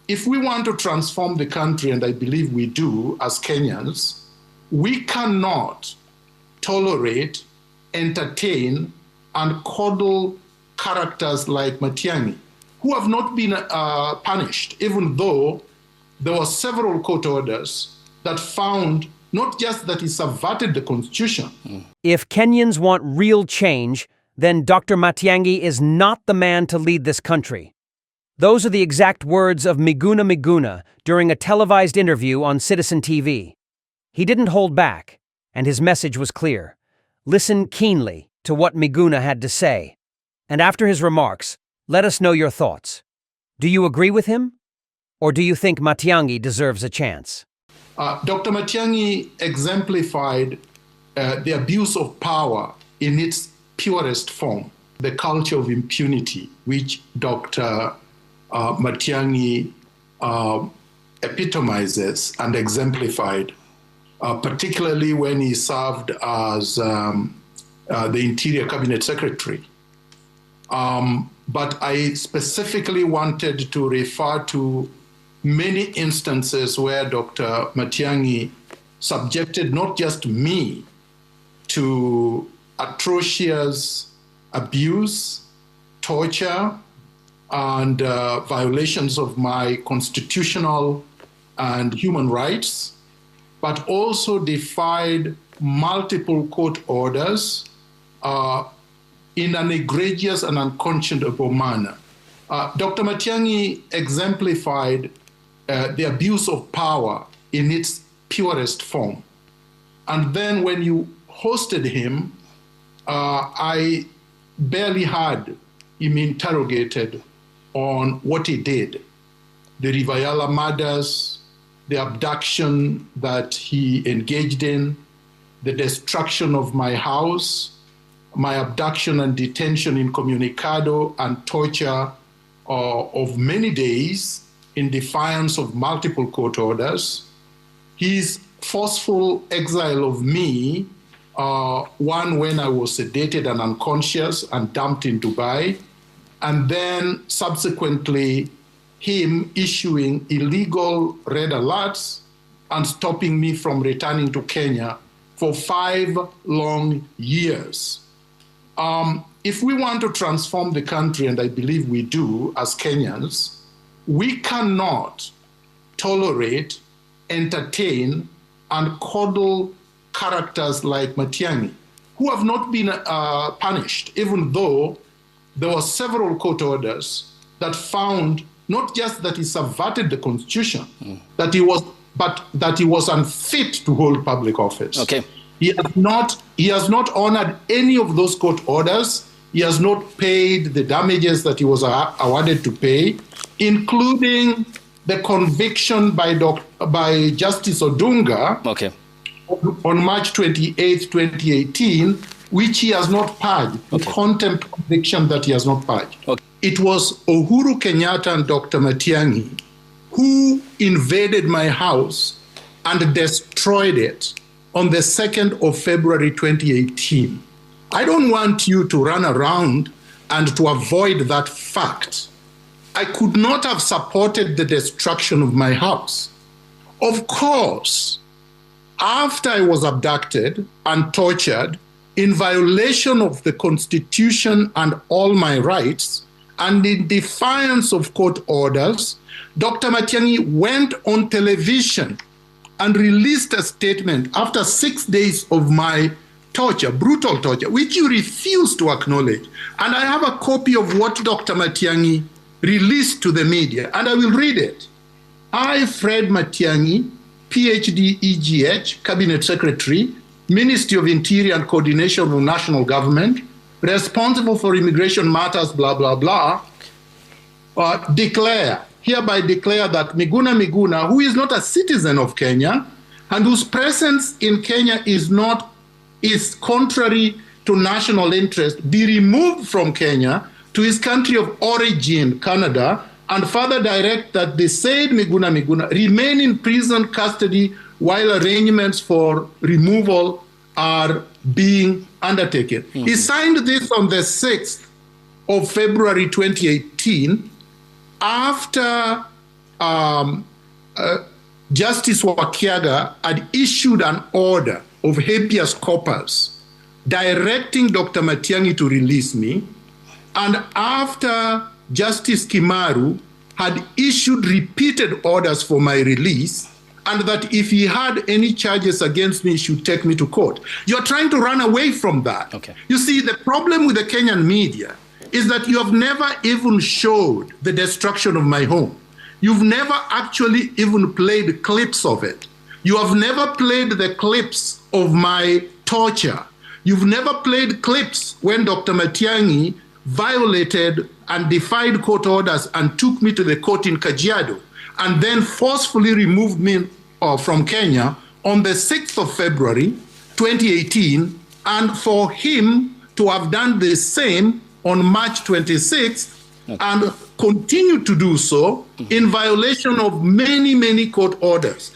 If we want to transform the country, and I believe we do as Kenyans, we cannot tolerate, entertain, and coddle characters like Matiang'i, who have not been punished, even though there were several court orders that found not just that he subverted the constitution. If Kenyans want real change, then Dr. Matiang'i is not the man to lead this country. Those are the exact words of Miguna during a televised interview on Citizen TV. He didn't hold back, and his message was clear. Listen keenly to what Miguna had to say. And after his remarks, let us know your thoughts. Do you agree with him? Or do you think Matiang'i deserves a chance? Dr. Matiang'i exemplified the abuse of power in its purest form, the culture of impunity, which Dr. Matiang'i epitomizes and exemplified, particularly when he served as the Interior Cabinet Secretary. But I specifically wanted to refer to many instances where Dr. Matiang'i subjected not just me to atrocious abuse, torture, and violations of my constitutional and human rights, but also defied multiple court orders in an egregious and unconscionable manner. Dr. Matiang'i exemplified the abuse of power in its purest form. And then when you hosted him, I barely heard him interrogated on what he did. The Rivayala murders, the abduction that he engaged in, the destruction of my house, my abduction and detention in Comunicado, and torture of many days in defiance of multiple court orders. His forceful exile of me, one when I was sedated and unconscious and dumped in Dubai, and then subsequently him issuing illegal red alerts and stopping me from returning to Kenya for 5 long years. If we want to transform the country, and I believe we do as Kenyans, we cannot tolerate, entertain, and coddle characters like Matiang'i, who have not been punished, even though there were several court orders that found not just that he subverted the constitution, but that he was unfit to hold public office. Okay. He has not honored any of those court orders. He has not paid the damages that he was awarded to pay, including the conviction by Justice Odunga on March 28, 2018, which he has not purged, the contempt conviction that he has not purged. It was Uhuru Kenyatta and Dr. Matiang'i who invaded my house and destroyed it on the 2nd of February 2018. I don't want you to run around and to avoid that fact. I could not have supported the destruction of my house. Of course, after I was abducted and tortured in violation of the Constitution and all my rights, and in defiance of court orders, Dr. Matiang'i went on television and released a statement after 6 days of my torture, brutal torture, which you refuse to acknowledge. And I have a copy of what Dr. Matiang'i released to the media, and I will read it. I, Fred Matiang'i, PhD, EGH, Cabinet Secretary, Ministry of Interior and Coordination of National Government, responsible for immigration matters, blah, blah, blah, hereby declare that Miguna, who is not a citizen of Kenya and whose presence in Kenya is contrary to national interest, be removed from Kenya to his country of origin, Canada, and further direct that the said Miguna remain in prison custody while arrangements for removal are being undertaken. He signed this on the 6th of February 2018, after Justice Wakiaga had issued an order of habeas corpus directing Dr. Matiang'i to release me, and after Justice Kimaru had issued repeated orders for my release, and that if he had any charges against me, he should take me to court. You're trying to run away from that. Okay. You see, the problem with the Kenyan media is that you have never even showed the destruction of my home. You've never actually even played clips of it. You have never played the clips of my torture. You've never played clips when Dr. Matiang'i violated and defied court orders and took me to the court in Kajiado, and then forcefully removed me from Kenya on the 6th of February, 2018, and for him to have done the same on March 26th, and continue to do so in violation of many, many court orders.